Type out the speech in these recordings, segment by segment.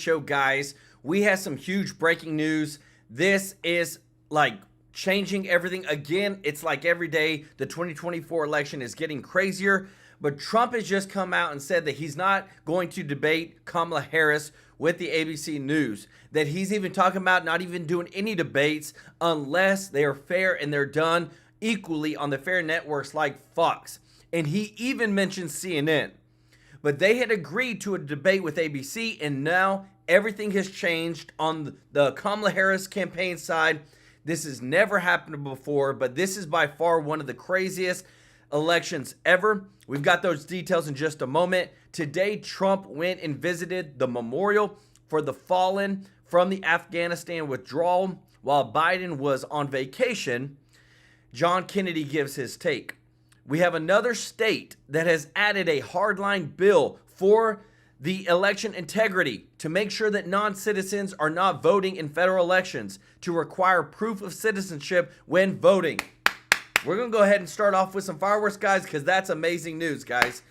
show, guys. We have some huge breaking news. This is like changing everything again. It's like every day the 2024 election is getting crazier, but Trump has just come out and said that he's not going to debate Kamala Harris with the ABC News, that he's even talking about not even doing any debates unless they are fair and they're done equally on the fair networks like Fox. And he even mentioned CNN. But they had agreed to a debate with ABC, and now everything has changed on the Kamala Harris campaign side. This has never happened before, but this is by far one of the craziest elections ever. We've got those details in just a moment. Today, Trump went and visited the memorial for the fallen from the Afghanistan withdrawal. While Biden was on vacation, John Kennedy gives his take. We have another state that has added a hardline bill for the election integrity to make sure that non-citizens are not voting in federal elections, to require proof of citizenship when voting. We're going to go ahead and start off with some fireworks, guys, because that's amazing news, guys.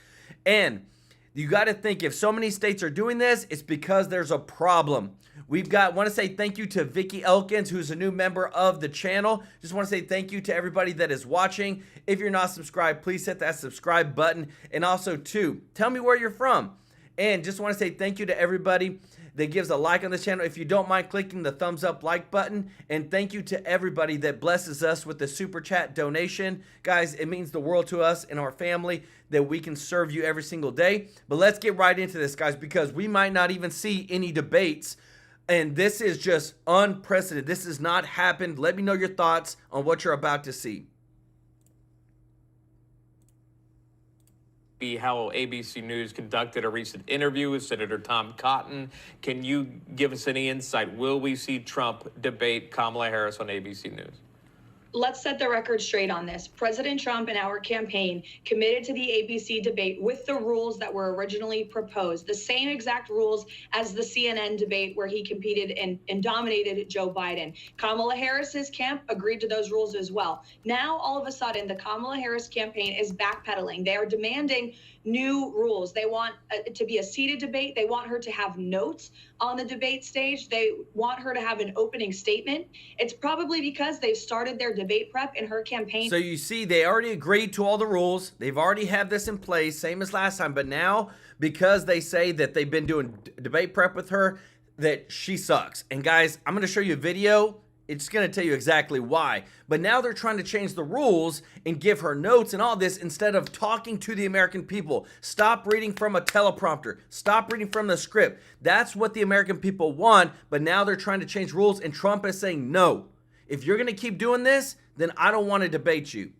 And you got to think, if so many states are doing this, it's because there's a problem. Want to say thank you to Vicky Elkins, who's a new member of the channel. Just want to say thank you to everybody that is watching. If you're not subscribed, please hit that subscribe button. And also, too, tell me where you're from. And just want to say thank you to everybody that gives a like on this channel. If you don't mind clicking the thumbs up like button. And thank you to everybody that blesses us with the super chat donation. Guys, it means the world to us and our family that we can serve you every single day. But let's get right into this, guys, because we might not even see any debates. And this is just unprecedented. This has not happened. Let me know your thoughts on what you're about to see. How ABC News conducted a recent interview with Senator Tom Cotton. Can you give us any insight? Will we see Trump debate Kamala Harris on ABC News? Let's set the record straight on this. President Trump and our campaign committed to the ABC debate with the rules that were originally proposed, the same exact rules as the CNN debate where he competed and dominated Joe Biden. Kamala Harris's camp agreed to those rules as well. Now, all of a sudden, the Kamala Harris campaign is backpedaling. They are demanding new rules. They want it to be a seated debate. They want her to have notes on the debate stage. They want her to have an opening statement. It's probably because they've started their debate prep in her campaign. So you see, they already agreed to all the rules. They've already had this in place, same as last time. But now, because they say that they've been doing debate prep with her, that she sucks. And guys, I'm going to show you a video. It's going to tell you exactly why. But now they're trying to change the rules and give her notes and all this instead of talking to the American people. Stop reading from a teleprompter. Stop reading from the script. That's what the American people want. But now they're trying to change rules, and Trump is saying, no. If you're going to keep doing this, then I don't want to debate you.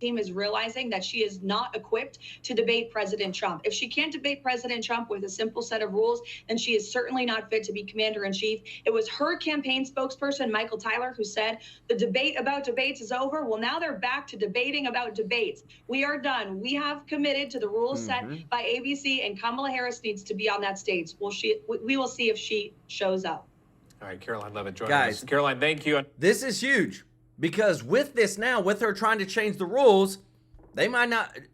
Team is realizing that she is not equipped to debate President Trump. If she can't debate President Trump with a simple set of rules, then she is certainly not fit to be commander-in-chief. It was her campaign spokesperson, Michael Tyler, who said the debate about debates is over. Well, now they're back to debating about debates. We are done. We have committed to the rules set by ABC, and Kamala Harris needs to be on that stage. We will see if she shows up. All right, Caroline Levitt joining us. Caroline, thank you. This is huge. Because with this now, with her trying to change the rules,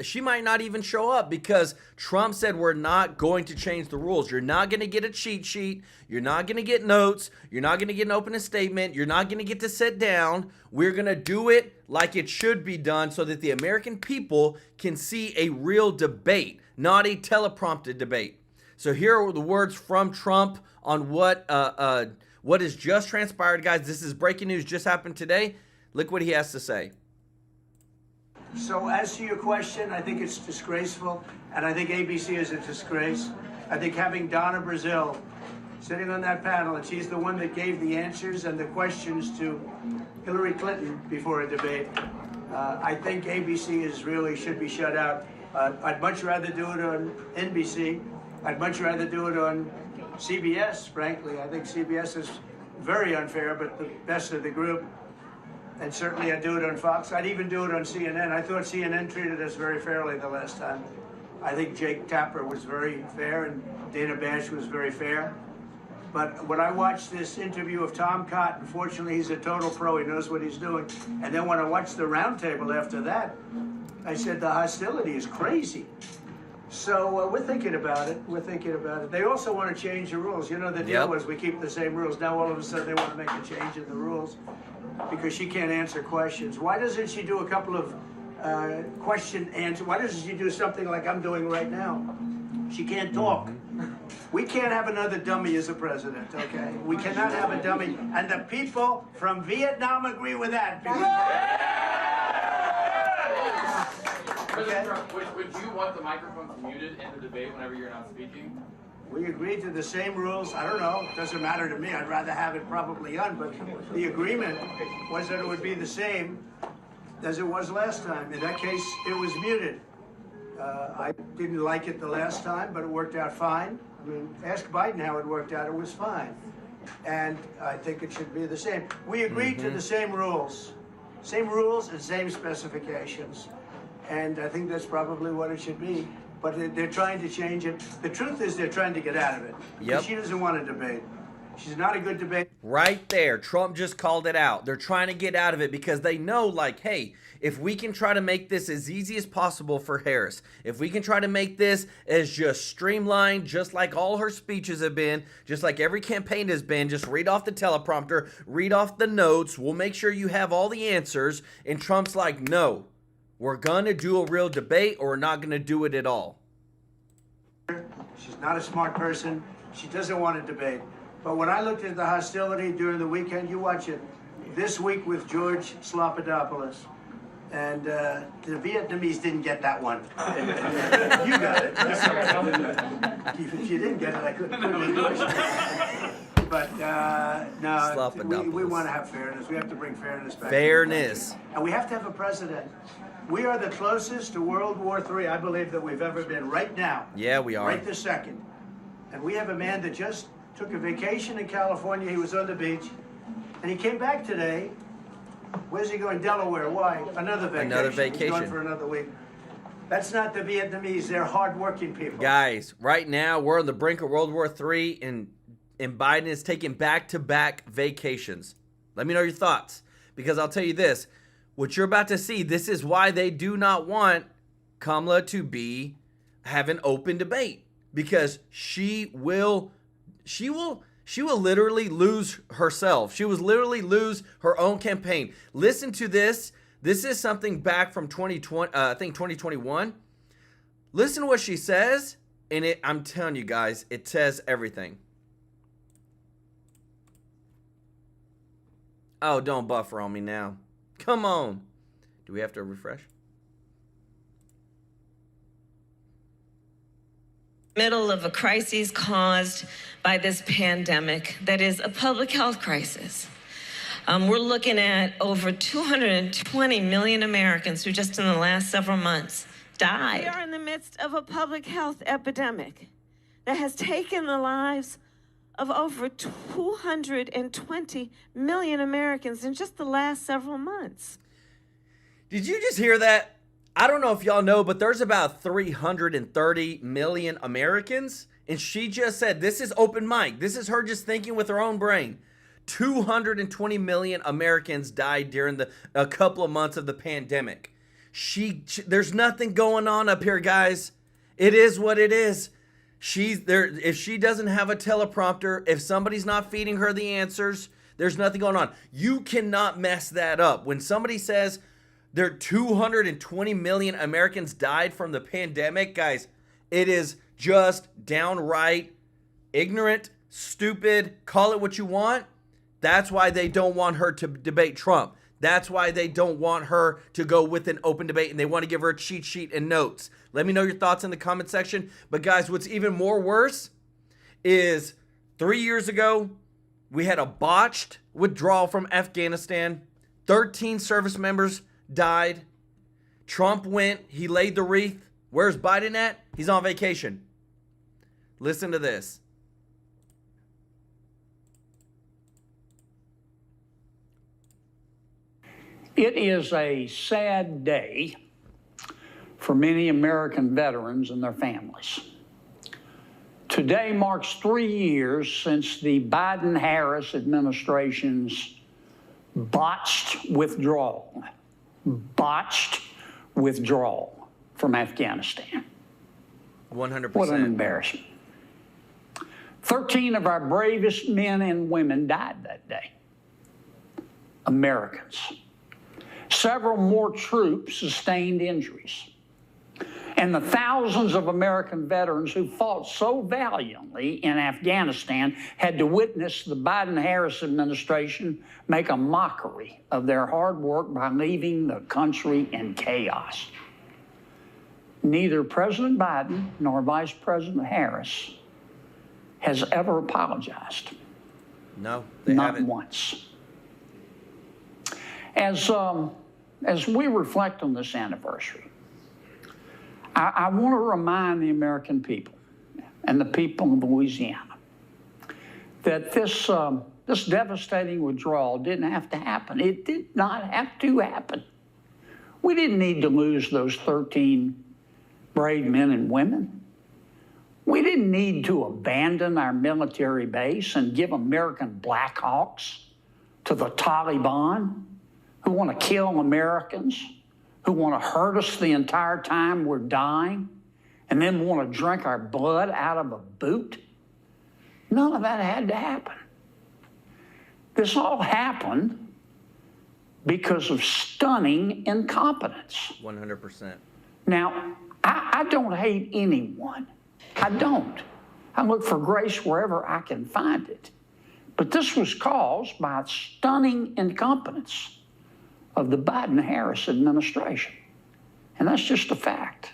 she might not even show up, because Trump said we're not going to change the rules. You're not going to get a cheat sheet. You're not going to get notes. You're not going to get an opening statement. You're not going to get to sit down. We're going to do it like it should be done so that the American people can see a real debate, not a teleprompted debate. So here are the words from Trump on what has just transpired, guys. This is breaking news, just happened today. Look what he has to say. So as to your question, I think it's disgraceful, and I think ABC is a disgrace. I think having Donna Brazile sitting on that panel, and she's the one that gave the answers and the questions to Hillary Clinton before a debate, I think ABC should be shut out. I'd much rather do it on NBC. I'd much rather do it on CBS, frankly. I think CBS is very unfair, but the best of the group. And certainly I'd do it on Fox. I'd even do it on CNN. I thought CNN treated us very fairly the last time. I think Jake Tapper was very fair, and Dana Bash was very fair. But when I watched this interview of Tom Cotton, fortunately he's a total pro, he knows what he's doing. And then when I watched the roundtable after that, I said the hostility is crazy. So we're thinking about it. We're thinking about it. They also want to change the rules. You know, the deal was we keep the same rules. Now all of a sudden they want to make a change in the rules because she can't answer questions. Why doesn't she do a couple of question answer? Why doesn't she do something like I'm doing right now? She can't talk. We can't have another dummy as a president, okay? We cannot have a dummy. And the people from Vietnam agree with that. President Trump, would you want the microphones muted in the debate whenever you're not speaking? We agreed to the same rules. I don't know. It doesn't matter to me. I'd rather have it probably on, but the agreement was that it would be the same as it was last time. In that case, it was muted. I didn't like it the last time, but it worked out fine. I mean, ask Biden how it worked out. It was fine. And I think it should be the same. We agreed to the same rules. Same rules and same specifications. And I think that's probably what it should be. But they're trying to change it. The truth is they're trying to get out of it. Yep. She doesn't want to debate. She's not a good debate. Right there. Trump just called it out. They're trying to get out of it because they know, like, hey, if we can try to make this as easy as possible for Harris, if we can try to make this as just streamlined, just like all her speeches have been, just like every campaign has been, just read off the teleprompter, read off the notes, we'll make sure you have all the answers. And Trump's like, no, we're going to do a real debate or we're not going to do it at all. She's not a smart person. She doesn't want to debate. But when I looked at the hostility during the weekend, you watch it this week with George Slopadopoulous, and the Vietnamese didn't get that one. You got it. If you didn't get it, I couldn't do it. But no, we want to have fairness. We have to bring fairness back. Fairness. And we have to have a president. We are the closest to World War III, I believe, that we've ever been right now. Yeah, we are. Right this second. And we have a man that just took a vacation in California. He was on the beach. And he came back today. Where's he going? Delaware. Why? Another vacation. Another vacation. He's going for another week. That's not the Vietnamese. They're hardworking people. Guys, right now we're on the brink of World War III, and Biden is taking back-to-back vacations. Let me know your thoughts, because I'll tell you this. What you're about to see, this is why they do not want Kamala to have an open debate, because she will literally lose herself. She will literally lose her own campaign. Listen to this. This is something back from 2020, I think 2021. Listen to what she says, and I'm telling you guys, it says everything. Oh, don't buffer on me now. Come on. Do we have to refresh? Middle of a crisis caused by this pandemic that is a public health crisis. We're looking at over 220 million Americans who just in the last several months died. We are in the midst of a public health epidemic that has taken the lives of over 220 million Americans in just the last several months. Did you just hear that? I don't know if y'all know, but there's about 330 million Americans. And she just said, this is open mic. This is her just thinking with her own brain. 220 million Americans died during a couple of months of the pandemic. There's nothing going on up here, guys. It is what it is. She's there. If she doesn't have a teleprompter, if somebody's not feeding her the answers, there's nothing going on. You cannot mess that up. When somebody says there 220 million Americans died from the pandemic, guys, it is just downright ignorant, stupid, call it what you want. That's why they don't want her to debate Trump. That's why they don't want her to go with an open debate, and they want to give her a cheat sheet and notes. Let me know your thoughts in the comment section. But guys, what's even more worse is 3 years ago, we had a botched withdrawal from Afghanistan. 13 service members died. Trump went, he laid the wreath. Where's Biden at? He's on vacation. Listen to this. It is a sad day for many American veterans and their families. Today marks 3 years since the Biden-Harris administration's botched withdrawal from Afghanistan. 100%. What an embarrassment. 13 of our bravest men and women died that day. Americans. Several more troops sustained injuries. And the thousands of American veterans who fought so valiantly in Afghanistan had to witness the Biden-Harris administration make a mockery of their hard work by leaving the country in chaos. Neither President Biden nor Vice President Harris has ever apologized. No, they Not haven't. once. As we reflect on this anniversary, I want to remind the American people and the people of Louisiana that this devastating withdrawal didn't have to happen. It did not have to happen. We didn't need to lose those 13 brave men and women. We didn't need to abandon our military base and give American Blackhawks to the Taliban, who want to kill Americans, who want to hurt us the entire time we're dying, and then want to drink our blood out of a boot. None of that had to happen. This all happened because of stunning incompetence. 100%. Now, I don't hate anyone. I don't. I look for grace wherever I can find it. But this was caused by stunning incompetence of the Biden-Harris administration. And that's just a fact.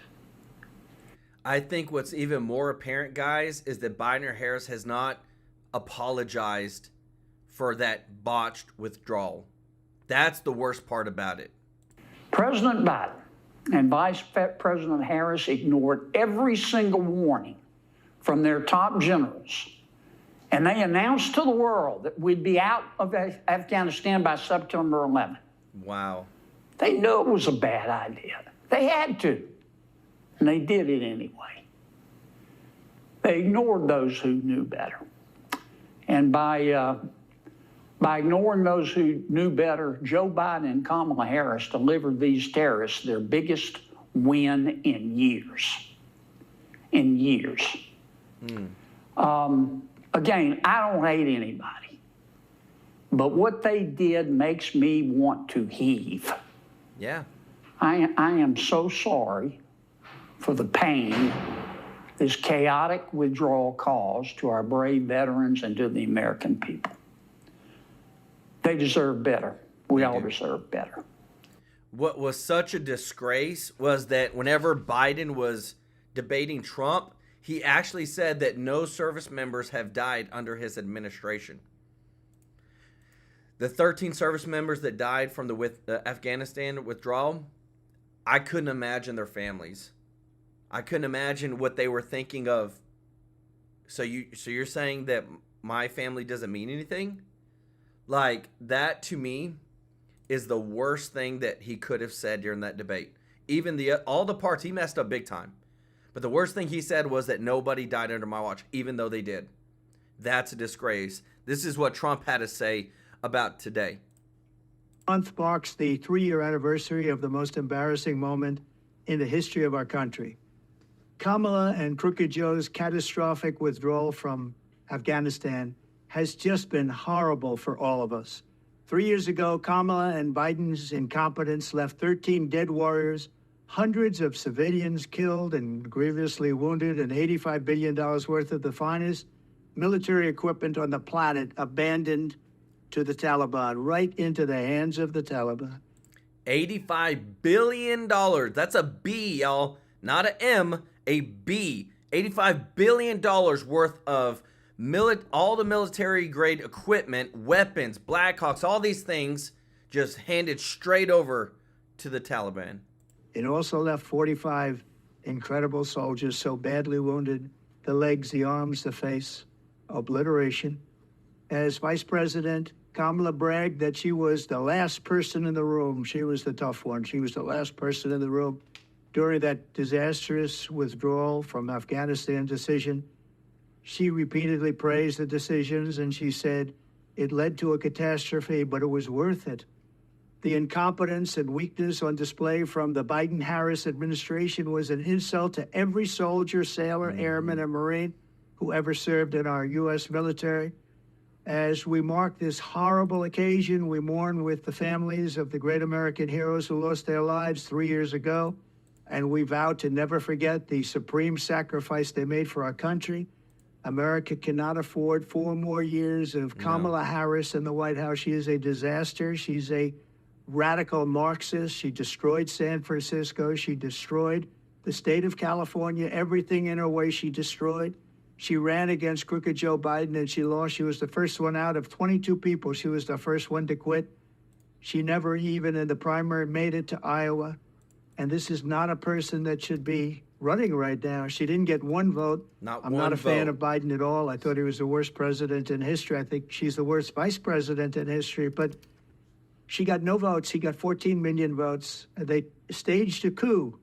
I think what's even more apparent, guys, is that Biden or Harris has not apologized for that botched withdrawal. That's the worst part about it. President Biden and Vice President Harris ignored every single warning from their top generals. And they announced to the world that we'd be out of Afghanistan by September 11th. Wow. They knew it was a bad idea. They had to. And they did it anyway. They ignored those who knew better. And by ignoring those who knew better, Joe Biden and Kamala Harris delivered these terrorists their biggest win in years. In years. Again, I don't hate anybody. But what they did makes me want to heave. Yeah. I am so sorry for the pain this chaotic withdrawal caused to our brave veterans and to the American people. They deserve better. We all deserve better. What was such a disgrace was that whenever Biden was debating Trump, he actually said that no service members have died under his administration. The 13 service members that died from the Afghanistan withdrawal, I couldn't imagine their families. I couldn't imagine what they were thinking of. So you're saying that my family doesn't mean anything? Like, that to me is the worst thing that he could have said during that debate. Even all the parts, he messed up big time. But the worst thing he said was that nobody died under my watch, even though they did. That's a disgrace. This is what Trump had to say about today. Month marks the 3-year anniversary of the most embarrassing moment in the history of our country. Kamala and Crooked Joe's catastrophic withdrawal from Afghanistan has just been horrible for all of us. 3 years ago, Kamala and Biden's incompetence left 13 dead warriors, hundreds of civilians killed and grievously wounded, and $85 billion worth of the finest military equipment on the planet abandoned to the Taliban, right into the hands of the Taliban. $85 billion. That's a B, y'all. Not a M, a B. $85 billion worth of all the military-grade equipment, weapons, Blackhawks, all these things just handed straight over to the Taliban. It also left 45 incredible soldiers so badly wounded, the legs, the arms, the face, obliteration. As Vice President, Kamala bragged that she was the last person in the room. She was the tough one. She was the last person in the room during that disastrous withdrawal from Afghanistan decision. She repeatedly praised the decisions, and she said it led to a catastrophe, but it was worth it. The incompetence and weakness on display from the Biden-Harris administration was an insult to every soldier, sailor, airman, and Marine who ever served in our U.S. military. As we mark this horrible occasion, we mourn with the families of the great American heroes who lost their lives 3 years ago, and we vow to never forget the supreme sacrifice they made for our country. America cannot afford 4 more years of Kamala Harris in the White House. She is a disaster. She's a radical Marxist. She destroyed San Francisco. She destroyed the state of California. Everything in her way she destroyed. She ran against crooked Joe Biden and she lost. She was the first one out of 22 people. She was the first one to quit. She never even in the primary made it to Iowa. And this is not a person that should be running right now. She didn't get 1 vote. I'm not a fan of Biden at all. I thought he was the worst president in history. I think she's the worst vice president in history. But she got no votes. He got 14 million votes. They staged a coup.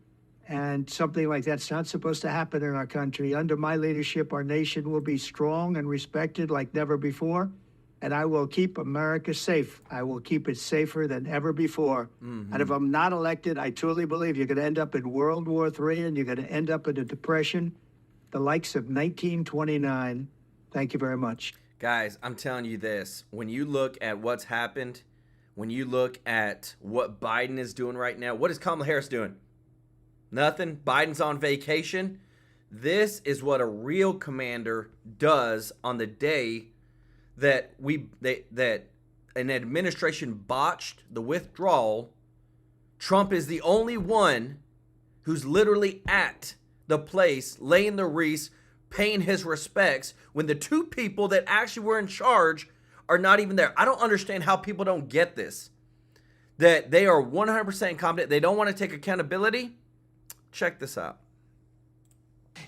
And something like that's not supposed to happen in our country. Under my leadership, our nation will be strong and respected like never before. And I will keep America safe. I will keep it safer than ever before. And if I'm not elected, I truly believe you're going to end up in World War III and you're going to end up in a depression, the likes of 1929. Thank you very much. Guys, I'm telling you this. When you look at what's happened, when you look at what Biden is doing right now, what is Kamala Harris doing? Nothing. Biden's on vacation. This is what a real commander does on the day that that an administration botched the withdrawal. Trump is the only one who's literally at the place, laying the wreaths, paying his respects, when the 2 people that actually were in charge are not even there. I don't understand how people don't get this. That they are 100% incompetent. They don't want to take accountability. Check this out.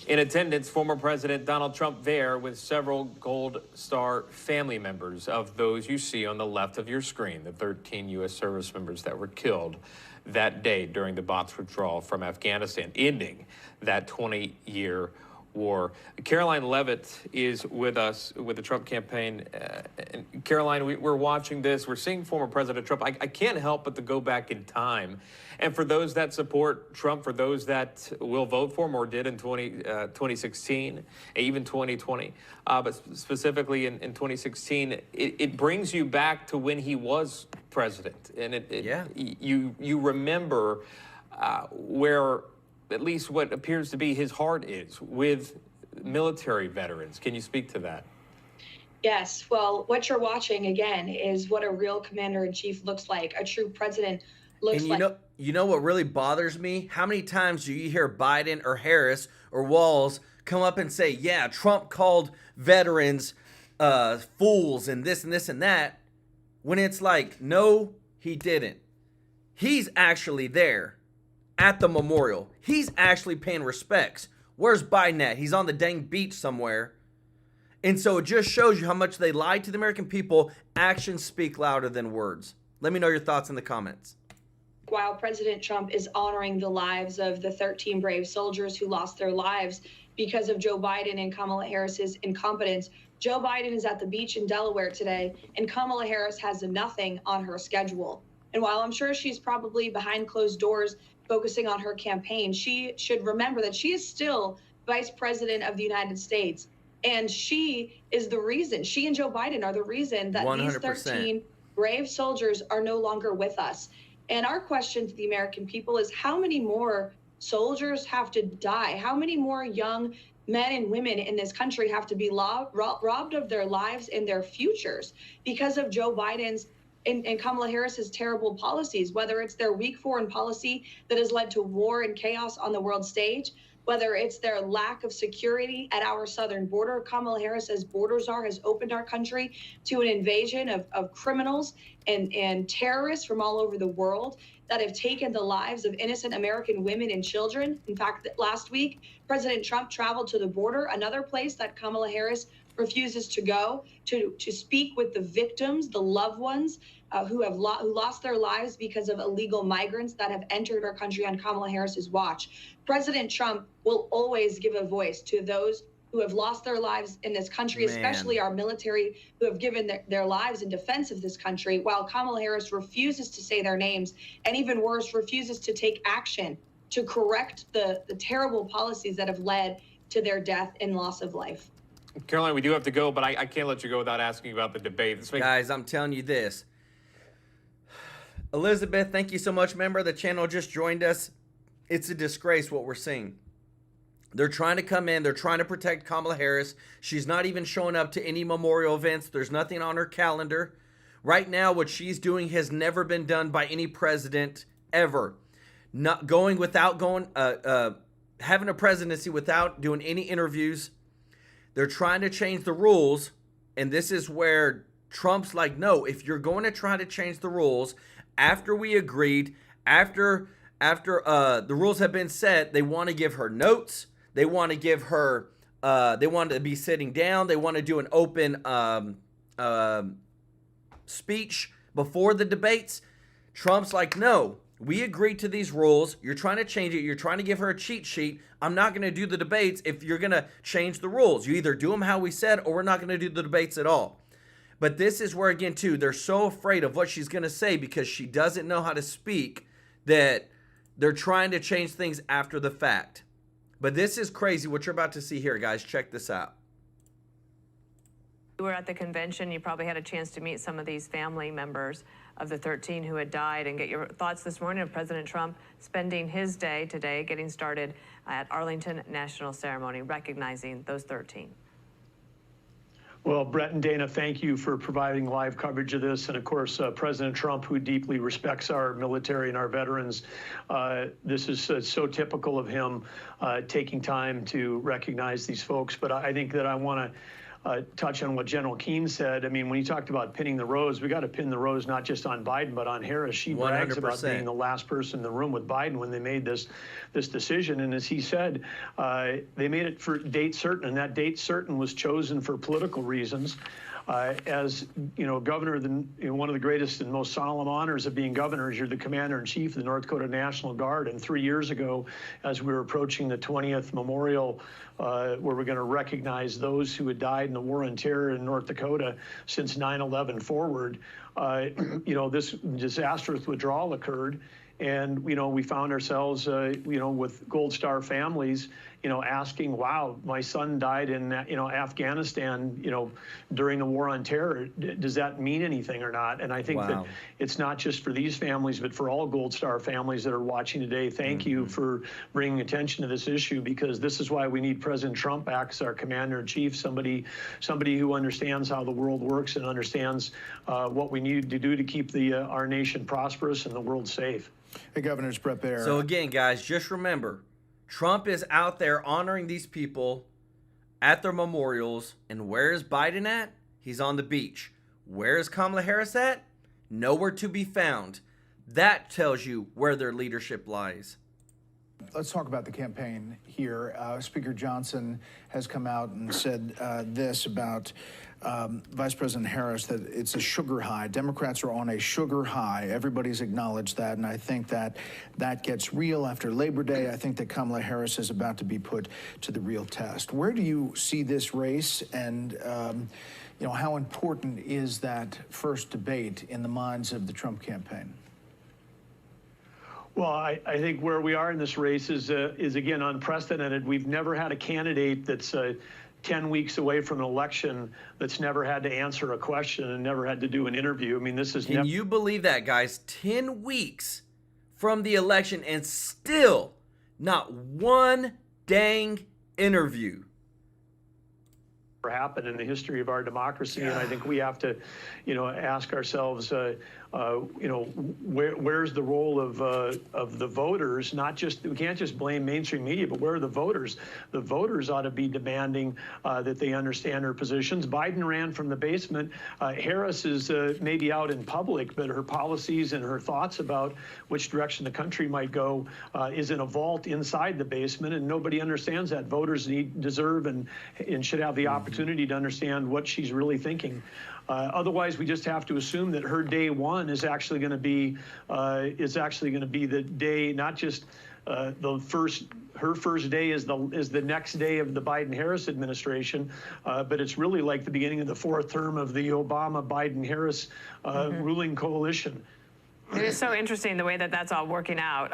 In attendance, former President Donald Trump there with several Gold Star family members of those you see on the left of your screen, the 13 U.S. service members that were killed that day during the botched withdrawal from Afghanistan, ending that 20-year war. Caroline Levitt is with us with the Trump campaign. And Caroline, we're watching this. We're seeing former President Trump. I can't help but to go back in time. And for those that support Trump, for those that will vote for him or did in 2016, even 2020, but specifically in 2016, it brings you back to when he was president. And you remember where at least what appears to be his heart is with military veterans. Can you speak to that? Yes. Well, what you're watching again is what a real commander-in-chief looks like. A true president looks like. You know what really bothers me? How many times do you hear Biden or Harris or Walz come up and say, yeah, Trump called veterans fools and this and this and that, when it's like, no, he didn't. He's actually there at the memorial. He's actually paying respects. Where's Biden at? He's on the dang beach somewhere. And so it just shows you how much they lied to the American people. Actions speak louder than words. Let me know your thoughts in the comments. While President Trump is honoring the lives of the 13 brave soldiers who lost their lives because of Joe Biden and Kamala Harris's incompetence, Joe Biden is at the beach in Delaware today, and Kamala Harris has nothing on her schedule. And while I'm sure she's probably behind closed doors focusing on her campaign, she should remember that she is still Vice President of the United States. And she is the reason, she and Joe Biden are the reason that 100%. These 13 brave soldiers are no longer with us. And our question to the American people is, how many more soldiers have to die? How many more young men and women in this country have to be robbed of their lives and their futures because of Joe Biden's and Kamala Harris's terrible policies, whether it's their weak foreign policy that has led to war and chaos on the world stage, whether it's their lack of security at our southern border. Kamala Harris, as border czar, has opened our country to an invasion of criminals and terrorists from all over the world that have taken the lives of innocent American women and children. In fact, last week, President Trump traveled to the border, another place that Kamala Harris refuses to go, to speak with the victims, the loved ones who lost their lives because of illegal migrants that have entered our country on Kamala Harris's watch. President Trump will always give a voice to those who have lost their lives in this country, especially our military who have given their lives in defense of this country, while Kamala Harris refuses to say their names and, even worse, refuses to take action to correct the terrible policies that have led to their death and loss of life. Caroline, we do have to go, but I can't let you go without asking about the debate. Guys, I'm telling you this. Elizabeth, thank you so much. Member of the channel just joined us. It's a disgrace what we're seeing. They're trying to come in. They're trying to protect Kamala Harris. She's not even showing up to any memorial events. There's nothing on her calendar. Right now, what she's doing has never been done by any president ever. Not going without going, having a presidency without doing any interviews. They're trying to change the rules. And this is where Trump's like, no, if you're going to try to change the rules after we agreed, after the rules have been set, they want to give her notes. They want to give her, they want to be sitting down. They want to do an open speech before the debates. Trump's like, no, we agreed to these rules. You're trying to change it. You're trying to give her a cheat sheet. I'm not going to do the debates if you're going to change the rules. You either do them how we said, or we're not going to do the debates at all. But this is where, again, too, they're so afraid of what she's going to say because she doesn't know how to speak that they're trying to change things after the fact. But this is crazy what you're about to see here, guys. Check this out. You were at the convention. You probably had a chance to meet some of these family members of the 13 who had died and get your thoughts this morning of President Trump spending his day today getting started at Arlington National Ceremony, recognizing those 13. Well, Brett and Dana, thank you for providing live coverage of this. And of course, President Trump, who deeply respects our military and our veterans. This is so typical of him taking time to recognize these folks. But I think that I want to touch on what General Keane said. I mean, when he talked about pinning the rose, we got to pin the rose not just on Biden, but on Harris. She brags 100%. about being the last person in the room with Biden when they made this decision. And as he said, they made it for date certain, and that date certain was chosen for political reasons. As you know, governor, one of the greatest and most solemn honors of being governor is you're the commander-in-chief of the North Dakota National Guard. And 3 years ago, as we were approaching the 20th memorial, where we're going to recognize those who had died in the war on terror in North Dakota since 9/11 forward, this disastrous withdrawal occurred. And, we found ourselves, with Gold Star families, asking, wow, my son died in, Afghanistan, during the war on terror. Does that mean anything or not? And I think that it's not just for these families, but for all Gold Star families that are watching today. Thank you for bringing attention to this issue, because this is why we need President Trump back as our commander-in-chief, somebody who understands how the world works and understands what we need to do to keep our nation prosperous and the world safe. Hey, Governor, it's Brett Baer. So again, guys, just remember, Trump is out there honoring these people at their memorials. And where is Biden at? He's on the beach. Where is Kamala Harris at? Nowhere to be found. That tells you where their leadership lies. Let's talk about the campaign here. Speaker Johnson has come out and said this about Vice President Harris, that it's a sugar high. Democrats are on a sugar high. Everybody's acknowledged that, and I think that gets real after Labor Day. I think that Kamala Harris is about to be put to the real test. Where do you see this race, and how important is that first debate in the minds of the Trump campaign? Well, I think where we are in this race is again unprecedented. We've never had a candidate that's 10 weeks away from an election that's never had to answer a question and never had to do an interview. I mean, this is. Can you believe that, guys? 10 weeks from the election and still not one dang interview. Happened in the history of our democracy, and I think we have to, ask ourselves, where's the role of the voters? We can't just blame mainstream media, but where are the voters? The voters ought to be demanding that they understand her positions. Biden ran from the basement. Harris is maybe out in public, but her policies and her thoughts about which direction the country might go is in a vault inside the basement, and nobody understands that. Voters deserve and should have the opportunity to understand what she's really thinking. Otherwise, we just have to assume that her day one is actually going to be the day, not just her first day is the next day of the Biden-Harris administration, but it's really like the beginning of the fourth term of the Obama-Biden-Harris ruling coalition. It is so interesting the way that that's all working out.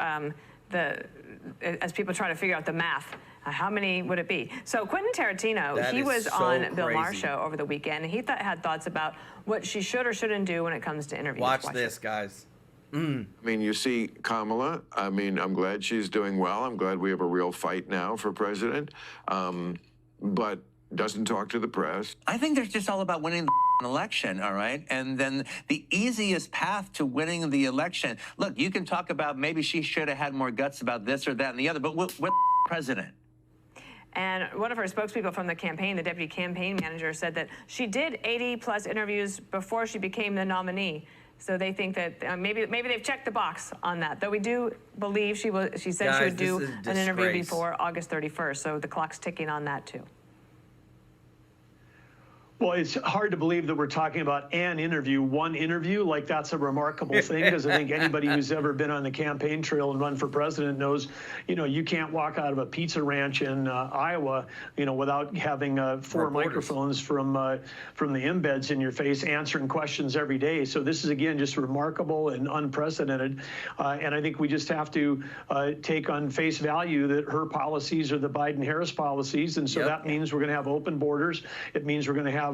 As people try to figure out the math, how many would it be? So Quentin Tarantino, he was on Bill Maher's show over the weekend, and he had thoughts about what she should or shouldn't do when it comes to interviews. Watch this, guys. I mean, you see Kamala. I mean, I'm glad she's doing well. I'm glad we have a real fight now for president, but doesn't talk to the press. I think they're just all about winning the election, all right? And then the easiest path to winning the election, look, you can talk about maybe she should have had more guts about this or that and the other, but we're president. And one of her spokespeople from the campaign, the deputy campaign manager, said that she did 80+ interviews before she became the nominee. So they think that maybe they've checked the box on that. Though we do believe she said Guys, she would do an interview disgrace. before August 31st. So the clock's ticking on that too. Well, it's hard to believe that we're talking about one interview, like that's a remarkable thing, because I think anybody who's ever been on the campaign trail and run for president knows, you can't walk out of a pizza ranch in Iowa, without having 4 microphones from the embeds in your face answering questions every day. So this is, again, just remarkable and unprecedented. And I think we just have to take on face value that her policies are the Biden-Harris policies. And so that means we're going to have open borders. It means we're going to have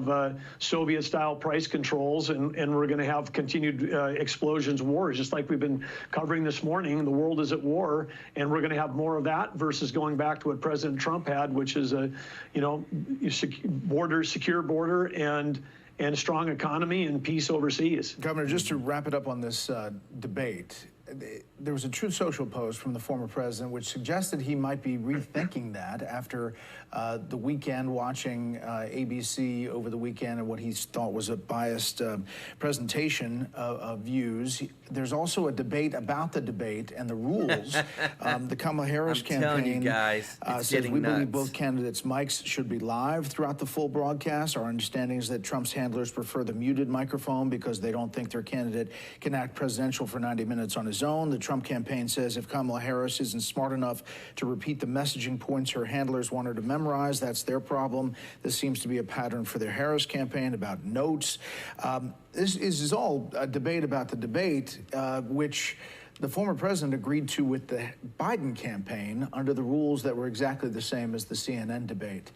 Soviet-style price controls, and we're going to have continued explosions, wars, just like we've been covering this morning. The world is at war, and we're going to have more of that versus going back to what President Trump had, which is a, secure border and a strong economy and peace overseas. Governor, just to wrap it up on this debate, there was a Truth Social post from the former president which suggested he might be rethinking that after the weekend, watching ABC over the weekend and what he thought was a biased presentation of views. There's also a debate about the debate and the rules. The Kamala Harris campaign says we believe both candidates' mics should be live throughout the full broadcast. Our understanding is that Trump's handlers prefer the muted microphone because they don't think their candidate can act presidential for 90 minutes on his own. The Trump campaign says if Kamala Harris isn't smart enough to repeat the messaging points her handlers want her to memorize, that's their problem. This seems to be a pattern for the Harris campaign about notes. This is all a debate about the debate, which the former president agreed to with the Biden campaign under the rules that were exactly the same as the CNN debate.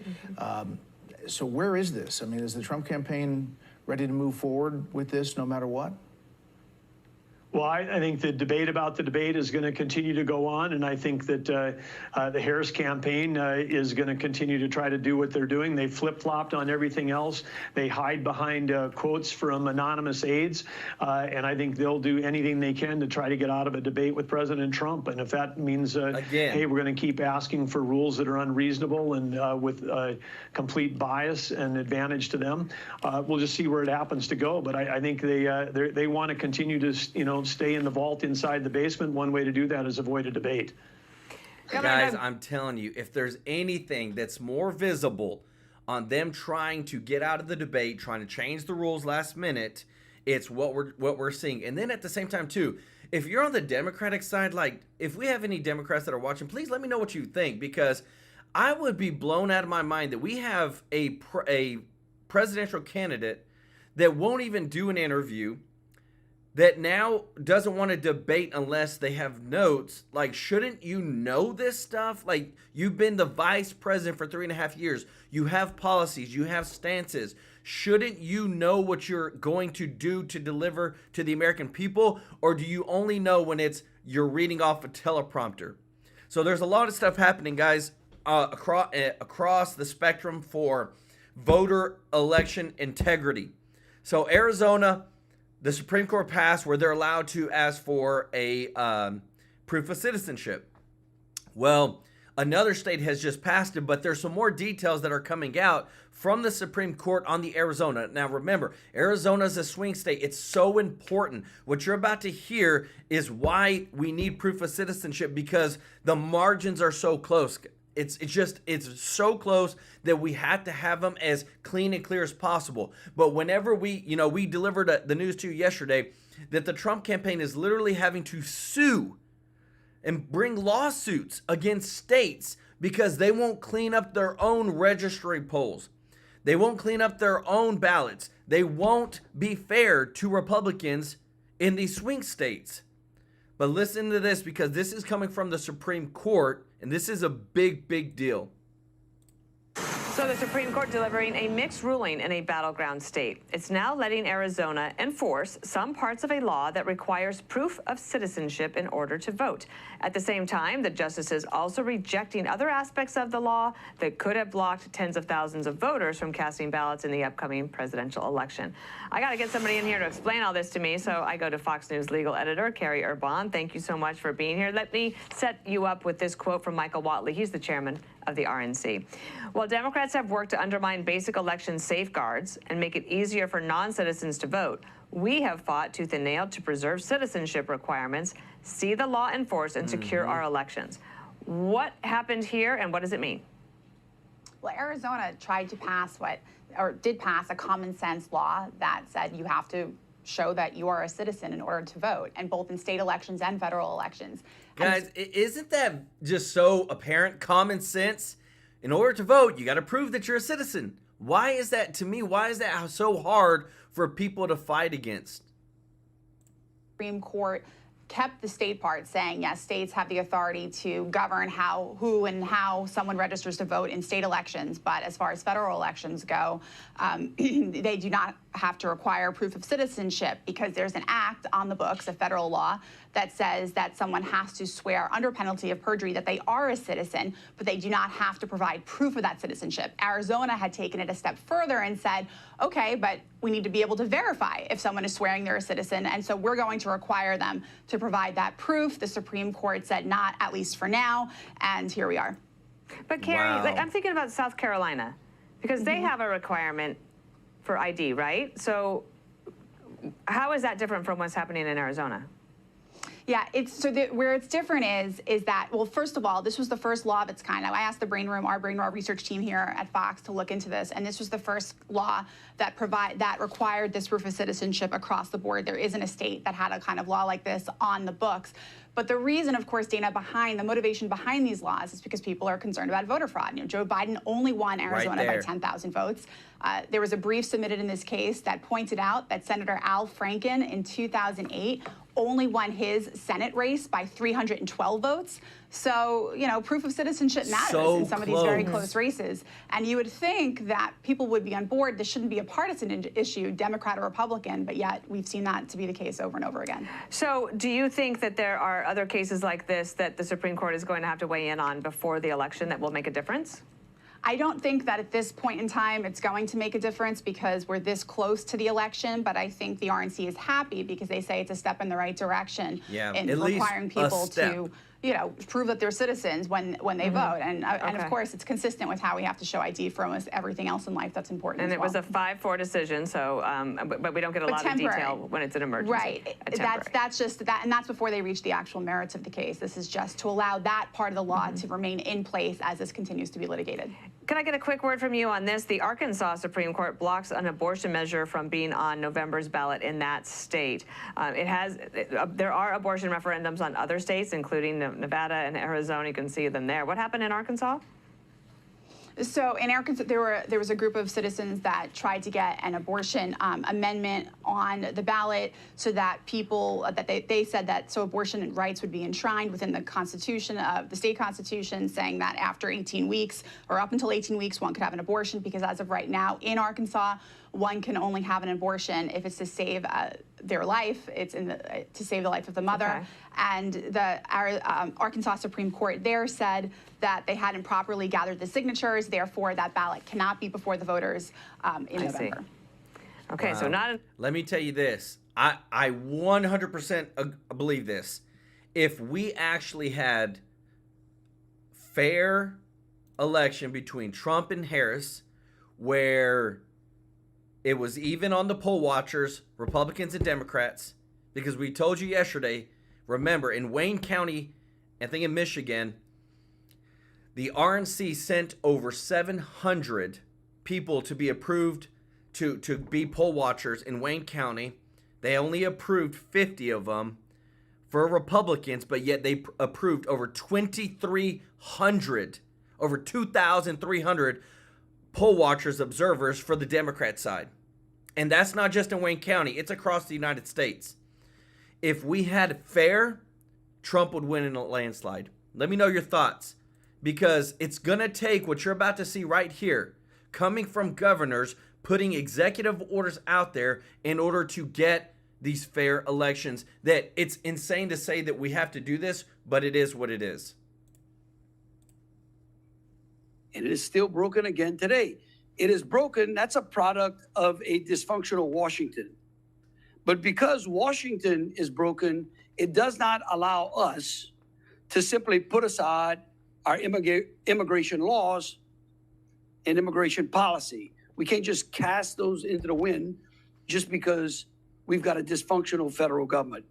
So where is this? I mean, is the Trump campaign ready to move forward with this no matter what? Well, I think the debate about the debate is going to continue to go on, and I think that the Harris campaign is going to continue to try to do what they're doing. They flip-flopped on everything else. They hide behind quotes from anonymous aides, and I think they'll do anything they can to try to get out of a debate with President Trump. And if that means, hey, we're going to keep asking for rules that are unreasonable and with complete bias and advantage to them, we'll just see where it happens to go. But I think they want to continue to, stay in the vault inside the basement. One way to do that is avoid a debate. Guys, I'm telling you, if there's anything that's more visible on them trying to get out of the debate, trying to change the rules last minute, it's what we're seeing. And then at the same time, too, if you're on the Democratic side, like if we have any Democrats that are watching, please let me know what you think, because I would be blown out of my mind that we have a presidential candidate that won't even do an interview, that now doesn't want to debate unless they have notes. Like, shouldn't you know this stuff? Like, you've been the vice president for 3.5 years. You have policies. You have stances. Shouldn't you know what you're going to do to deliver to the American people? Or do you only know when you're reading off a teleprompter? So there's a lot of stuff happening, guys, across the spectrum for voter election integrity. So Arizona, the Supreme Court passed where they're allowed to ask for a proof of citizenship. Well, another state has just passed it, but there's some more details that are coming out from the Supreme Court on the Arizona. Now, remember, Arizona is a swing state. It's so important. What you're about to hear is why we need proof of citizenship, because the margins are so close. It's so close that we have to have them as clean and clear as possible. But whenever we delivered the news to you yesterday that the Trump campaign is literally having to sue and bring lawsuits against states because they won't clean up their own registry polls. They won't clean up their own ballots. They won't be fair to Republicans in these swing states. But listen to this, because this is coming from the Supreme Court, and this is a big, big deal. So the Supreme Court delivering a mixed ruling in a battleground state. It's now letting Arizona enforce some parts of a law that requires proof of citizenship in order to vote. At the same time, the justices also rejecting other aspects of the law that could have blocked tens of thousands of voters from casting ballots in the upcoming presidential election. I got to get somebody in here to explain all this to me, so I go to Fox News legal editor Carrie Urban. Thank you so much for being here. Let me set you up with this quote from Michael Whatley. He's the chairman of the RNC. While Democrats have worked to undermine basic election safeguards and make it easier for non-citizens to vote, we have fought tooth and nail to preserve citizenship requirements, see the law enforced, and secure our elections. What happened here, and what does it mean? Well, Arizona tried to pass did pass a common sense law that said you have to show that you are a citizen in order to vote, and both in state elections and federal elections. Guys, isn't that just so apparent? Common sense. In order to vote, you got to prove that you're a citizen. Why is that, to me, why is that so hard for people to fight against? Supreme Court kept the state part, saying, yes, states have the authority to govern who and how someone registers to vote in state elections. But as far as federal elections go, they do not have to require proof of citizenship, because there's an act on the books, a federal law, that says that someone has to swear under penalty of perjury that they are a citizen, but they do not have to provide proof of that citizenship. Arizona had taken it a step further and said, okay, but we need to be able to verify if someone is swearing they're a citizen, and so we're going to require them to provide that proof. The Supreme Court said not, at least for now, and here we are. But Carrie, I'm thinking about South Carolina, because they have a requirement for ID, right? So how is that different from what's happening in Arizona? Yeah, where it's different is that, well, first of all, this was the first law of its kind. I asked our brain room research team here at Fox to look into this, and this was the first law that required this proof of citizenship across the board. There isn't a state that had a kind of law like this on the books. But the reason, of course, Dana, the motivation behind these laws is because people are concerned about voter fraud. You know, Joe Biden only won Arizona by 10,000 votes. There was a brief submitted in this case that pointed out that Senator Al Franken in 2008 only won his Senate race by 312 votes. So, you know, proof of citizenship matters in some of these very close races. And you would think that people would be on board. This shouldn't be a partisan issue, Democrat or Republican, but yet we've seen that to be the case over and over again. So do you think that there are other cases like this that the Supreme Court is going to have to weigh in on before the election that will make a difference? I don't think that at this point in time it's going to make a difference because we're this close to the election, but I think the RNC is happy because they say it's a step in the right direction in requiring people to, you know, prove that they're citizens when they vote. And of course, it's consistent with how we have to show ID for almost everything else in life that's important. And it was a 5-4 decision, so but we don't get a lot of detail when it's an emergency. Right. That's just that, and that's before they reach the actual merits of the case. This is just to allow that part of the law to remain in place as this continues to be litigated. Can I get a quick word from you on this? The Arkansas Supreme Court blocks an abortion measure from being on November's ballot in that state. There are abortion referendums on other states, including Nevada and Arizona. You can see them there. What happened in Arkansas? So in Arkansas, there was a group of citizens that tried to get an abortion amendment on the ballot so that they said that abortion rights would be enshrined within the Constitution of the state Constitution, saying that after 18 weeks or up until 18 weeks, one could have an abortion, because as of right now in Arkansas, one can only have an abortion if it's to save their life. It's to save the life of the mother. Okay. And the Arkansas Supreme Court there said that they hadn't properly gathered the signatures, therefore that ballot cannot be before the voters in November. Okay, so not. Let me tell you this. I 100% believe this. If we actually had fair election between Trump and Harris, where it was even on the poll watchers, Republicans and Democrats, because we told you yesterday, remember, in Wayne County, I think in Michigan, the RNC sent over 700 people to be approved to be poll watchers in Wayne County. They only approved 50 of them for Republicans, but yet they approved over 2,300, over 2,300 poll watchers, observers for the Democrat side. And that's not just in Wayne County, it's across the United States. If we had fair, Trump would win in a landslide. Let me know your thoughts, because it's going to take what you're about to see right here, coming from governors putting executive orders out there in order to get these fair elections. That it's insane to say that we have to do this, but it is what it is. And it is still broken again today. It is broken. That's a product of a dysfunctional Washington. But because Washington is broken, it does not allow us to simply put aside our immigration laws and immigration policy. We can't just cast those into the wind just because we've got a dysfunctional federal government.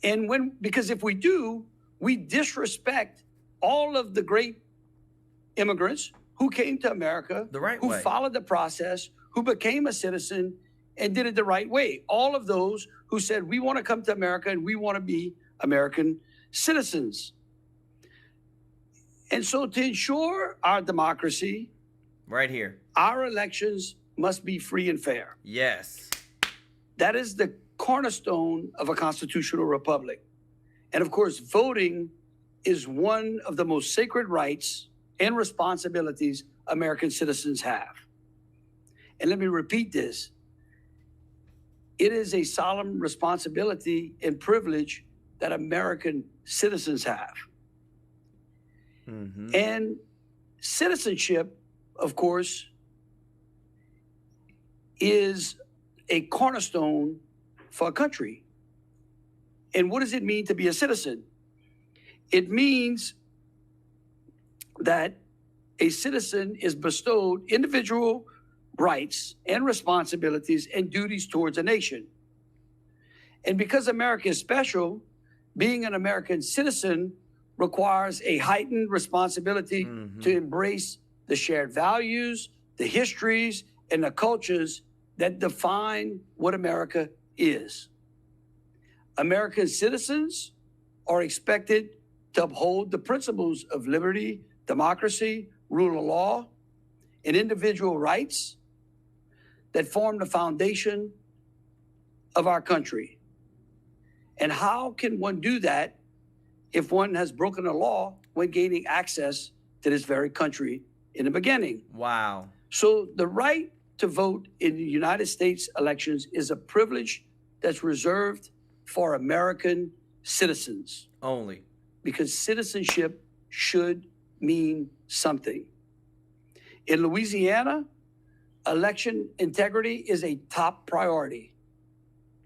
And because if we do, we disrespect all of the great immigrants who came to America, who followed the process, who became a citizen and did it the right way. All of those who said, we want to come to America and we want to be American citizens. And so to ensure our democracy, right here, our elections must be free and fair. Yes. That is the cornerstone of a constitutional republic. And of course, voting is one of the most sacred rights and responsibilities American citizens have. And let me repeat this. It is a solemn responsibility and privilege that American citizens have. Mm-hmm. And citizenship, of course, is a cornerstone for a country. And what does it mean to be a citizen? It means that a citizen is bestowed individual rights and responsibilities and duties towards a nation. And because America is special, being an American citizen requires a heightened responsibility to embrace the shared values, the histories, and the cultures that define what America is. American citizens are expected to uphold the principles of liberty, democracy, rule of law, and individual rights that form the foundation of our country. And how can one do that if one has broken the law when gaining access to this very country in the beginning? Wow. So the right to vote in the United States elections is a privilege that's reserved for American citizens. Only. Because citizenship should mean something. In Louisiana, election integrity is a top priority.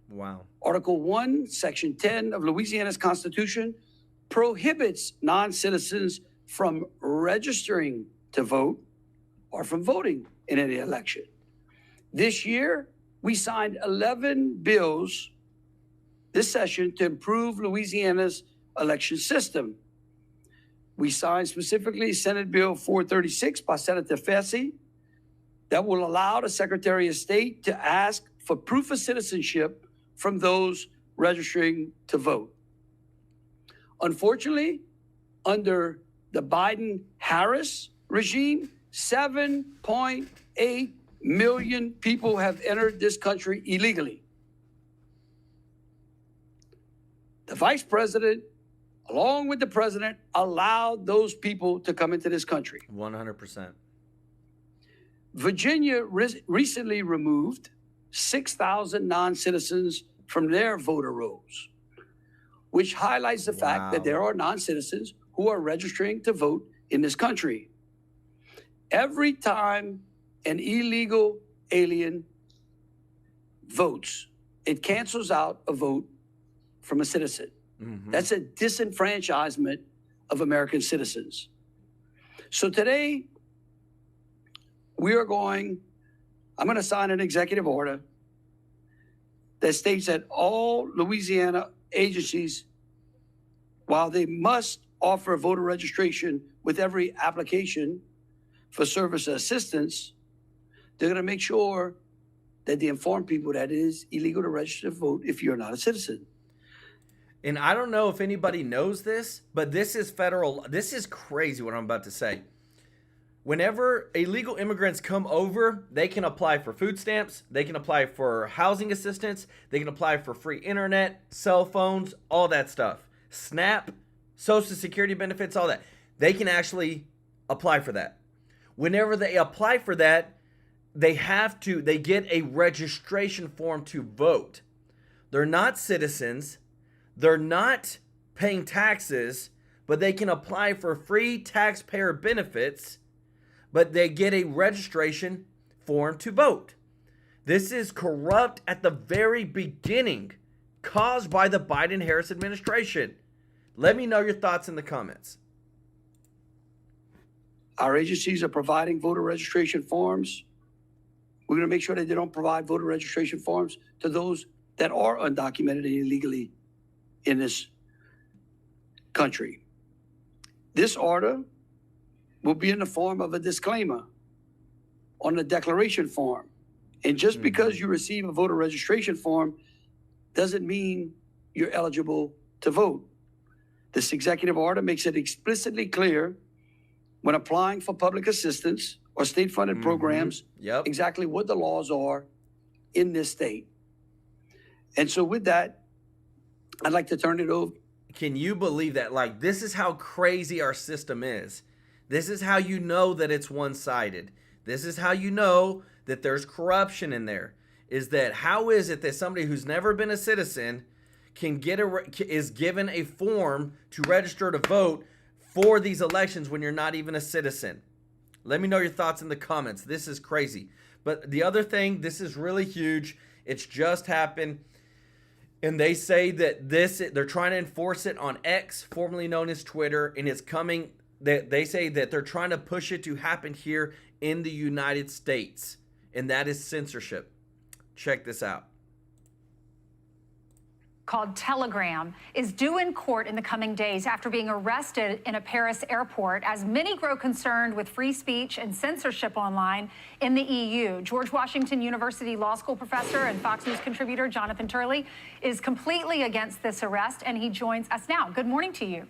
Wow. Article 1, Section 10 of Louisiana's Constitution prohibits non-citizens from registering to vote or from voting in any election. This year, we signed 11 bills this session to improve Louisiana's election system. We signed specifically Senate Bill 436 by Senator Fessy that will allow the Secretary of State to ask for proof of citizenship from those registering to vote. Unfortunately, under the Biden-Harris regime, 7.8 million people have entered this country illegally. The vice president, along with the president, allowed those people to come into this country. 100%. Virginia recently removed 6,000 non-citizens from their voter rolls, which highlights the fact that there are non-citizens who are registering to vote in this country. Every time an illegal alien votes, it cancels out a vote from a citizen. That's a disenfranchisement of American citizens. So today, I'm going to sign an executive order that states that all Louisiana agencies, while they must offer voter registration with every application for service assistance, they're going to make sure that they inform people that it is illegal to register to vote if you're not a citizen. And I don't know if anybody knows this, but this is federal. This is crazy what I'm about to say. Whenever illegal immigrants come over, they can apply for food stamps, they can apply for housing assistance, they can apply for free internet, cell phones, all that stuff. SNAP, Social Security benefits, all that. They can actually apply for that. Whenever they apply for that, they get a registration form to vote. They're not citizens, they're not paying taxes, but they can apply for free taxpayer benefits, but they get a registration form to vote. This is corrupt at the very beginning, caused by the Biden-Harris administration. Let me know your thoughts in the comments. Our agencies are providing voter registration forms. We're going to make sure that they don't provide voter registration forms to those that are undocumented and illegally in this country. This order will be in the form of a disclaimer on the declaration form. And just because you receive a voter registration form doesn't mean you're eligible to vote. This executive order makes it explicitly clear when applying for public assistance or state-funded programs, exactly what the laws are in this state. And so with that, I'd like to turn it over. Can you believe that? Like, this is how crazy our system is. This is how you know that it's one-sided. This is how you know that there's corruption in there. Is that how is it that somebody who's never been a citizen is given a form to register to vote for these elections when you're not even a citizen? Let me know your thoughts in the comments. This is crazy. But the other thing, this is really huge. It's just happened. And they say that they're trying to enforce it on X, formerly known as Twitter, and it's coming. They say that they're trying to push it to happen here in the United States, and that is censorship. Check this out. Called Telegram is due in court in the coming days after being arrested in a Paris airport as many grow concerned with free speech and censorship online in the EU. George Washington University Law School professor and Fox News contributor Jonathan Turley is completely against this arrest, and he joins us now. Good morning to you.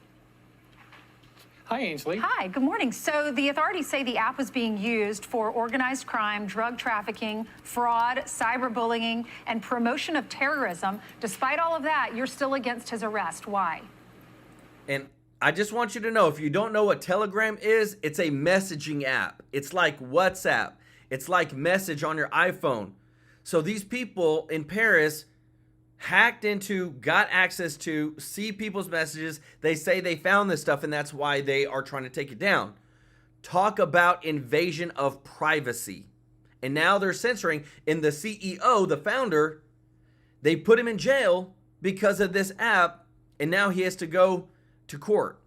Hi, Ainsley. Hi, good morning. So the authorities say the app was being used for organized crime, drug trafficking, fraud, cyberbullying, and promotion of terrorism. Despite all of that, you're still against his arrest. Why? And I just want you to know, if you don't know what Telegram is, it's a messaging app. It's like WhatsApp. It's like Message on your iPhone. So these people in Paris hacked into, got access to, see people's messages. They say they found this stuff, and that's why they are trying to take it down. Talk about invasion of privacy. And now they're censoring. And the CEO, the founder, they put him in jail because of this app, and now he has to go to court.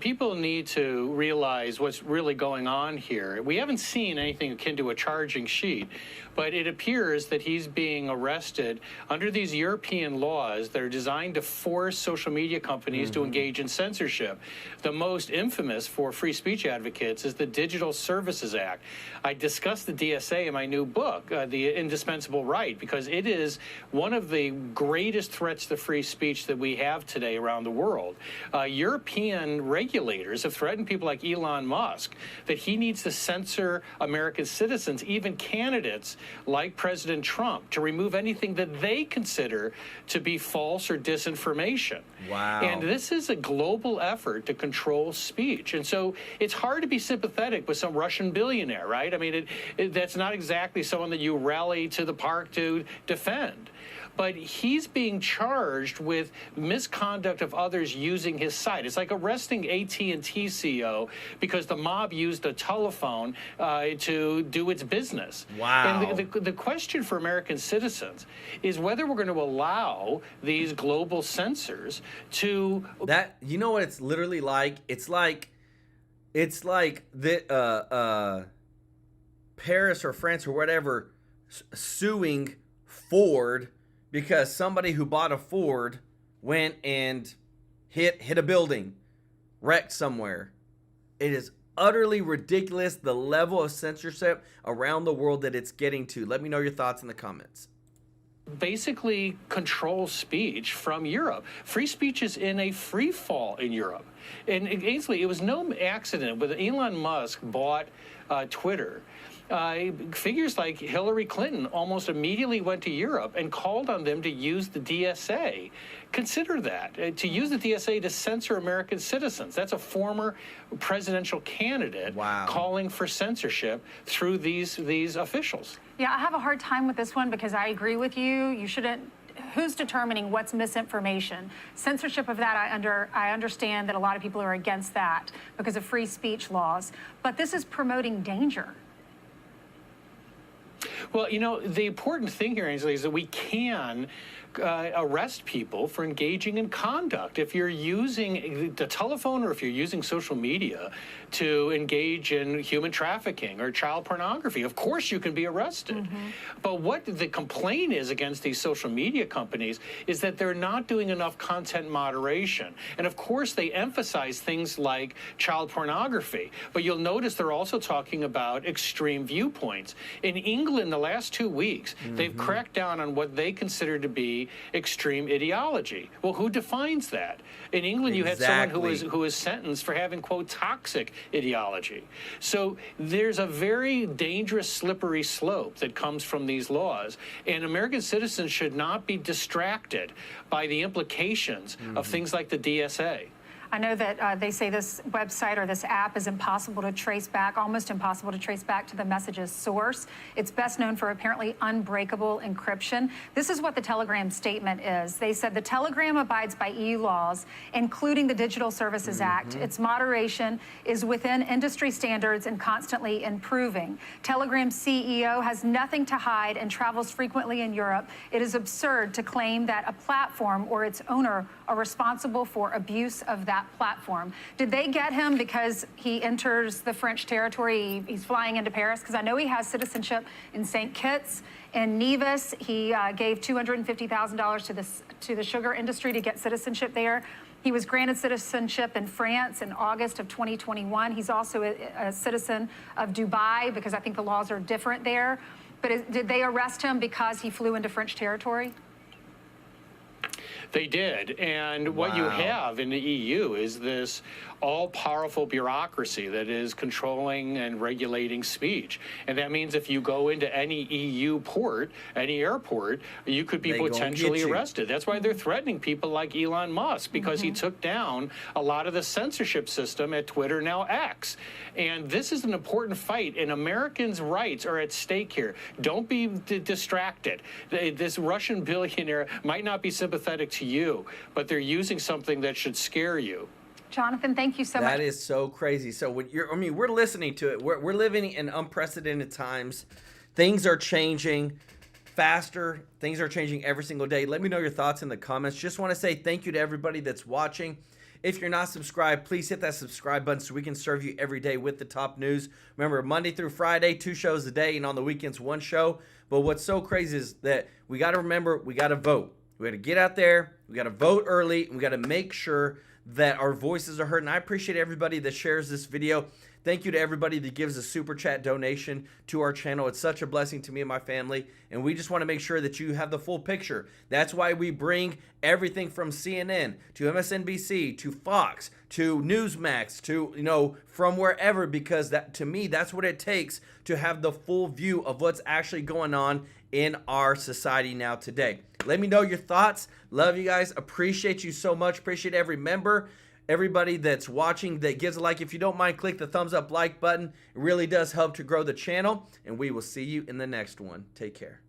People need to realize what's really going on here. We haven't seen anything akin to a charging sheet, but it appears that he's being arrested under these European laws that are designed to force social media companies to engage in censorship. The most infamous for free speech advocates is the Digital Services Act. I discussed the DSA in my new book, The Indispensable Right, because it is one of the greatest threats to free speech that we have today around the world. European regulators have threatened people like Elon Musk that he needs to censor American citizens, even candidates like President Trump, to remove anything that they consider to be false or disinformation. Wow. And this is a global effort to control speech. And so it's hard to be sympathetic with some Russian billionaire, right? I mean, that's not exactly someone that you rally to the park to defend. But he's being charged with misconduct of others using his site. It's like arresting AT&T CEO because the mob used a telephone to do its business. Wow. And the question for American citizens is whether we're going to allow these global censors to... That, you know what it's literally like? It's like the Paris or France or whatever suing Ford because somebody who bought a Ford went and hit a building, wrecked somewhere. It is utterly ridiculous, the level of censorship around the world that it's getting to. Let me know your thoughts in the comments. basically control speech from Europe. Free speech is in a free fall in Europe. And Ainsley, it was no accident when Elon Musk bought Twitter. Figures like Hillary Clinton almost immediately went to Europe and called on them to use the DSA. Consider that, to use the DSA to censor American citizens. That's a former presidential candidate calling for censorship through these officials. Yeah, I have a hard time with this one because I agree with you. You shouldn't. Who's determining what's misinformation? Censorship of that, I understand that a lot of people are against that because of free speech laws. But this is promoting danger. Well, you know, the important thing here, Ainsley, is that we can arrest people for engaging in conduct. If you're using the telephone or if you're using social media to engage in human trafficking or child pornography, of course you can be arrested. But what the complaint is against these social media companies is that they're not doing enough content moderation. And of course they emphasize things like child pornography, but you'll notice they're also talking about extreme viewpoints. In England, the last 2 weeks, they've cracked down on what they consider to be extreme ideology. Well, who defines that? In England, you had someone who was sentenced for having, quote, toxic ideology. So there's a very dangerous, slippery slope that comes from these laws, and American citizens should not be distracted by the implications of things like the DSA. I know that they say this website or this app is impossible to trace back, almost impossible to trace back to the message's source. It's best known for apparently unbreakable encryption. This is what the Telegram statement is. They said the Telegram abides by EU laws, including the Digital Services Act. Its moderation is within industry standards and constantly improving. Telegram's CEO has nothing to hide and travels frequently in Europe. It is absurd to claim that a platform or its owner are responsible for abuse of that platform. Did they get him because he enters the French territory? He's flying into Paris? Because I know he has citizenship in St. Kitts and Nevis. He gave $250,000 to the sugar industry to get citizenship there. He was granted citizenship in France in August of 2021. He's also a citizen of Dubai because I think the laws are different there. But did they arrest him because he flew into French territory? They did. And what you have in the EU is this all-powerful bureaucracy that is controlling and regulating speech. And that means if you go into any EU port, any airport, you could be potentially arrested. That's why they're threatening people like Elon Musk, because he took down a lot of the censorship system at Twitter, now X. And this is an important fight, and Americans' rights are at stake here. Don't be distracted. This Russian billionaire might not be sympathetic to you, but they're using something that should scare you. Jonathan, thank you so much. That is so crazy. So when we're listening to it. We're living in unprecedented times. Things are changing faster. Things are changing every single day. Let me know your thoughts in the comments. Just want to say thank you to everybody that's watching. If you're not subscribed, please hit that subscribe button so we can serve you every day with the top news. Remember, Monday through Friday, 2 shows a day, and on the weekends, 1 show. But what's so crazy is that we got to remember, we got to vote. We got to get out there. We got to vote early. And we got to make sure that our voices are heard. And I appreciate everybody that shares this video. Thank you to everybody that gives a super chat donation to our channel. It's such a blessing to me and my family. And we just want to make sure that you have the full picture. That's why we bring everything from CNN to MSNBC to Fox to Newsmax to, from wherever, because that, to me, that's what it takes to have the full view of what's actually going on in our society now today. Let me know your thoughts. Love you guys. Appreciate you so much. Appreciate every member, everybody that's watching that gives a like. If you don't mind, click the thumbs up like button. It really does help to grow the channel. And we will see you in the next one. Take care.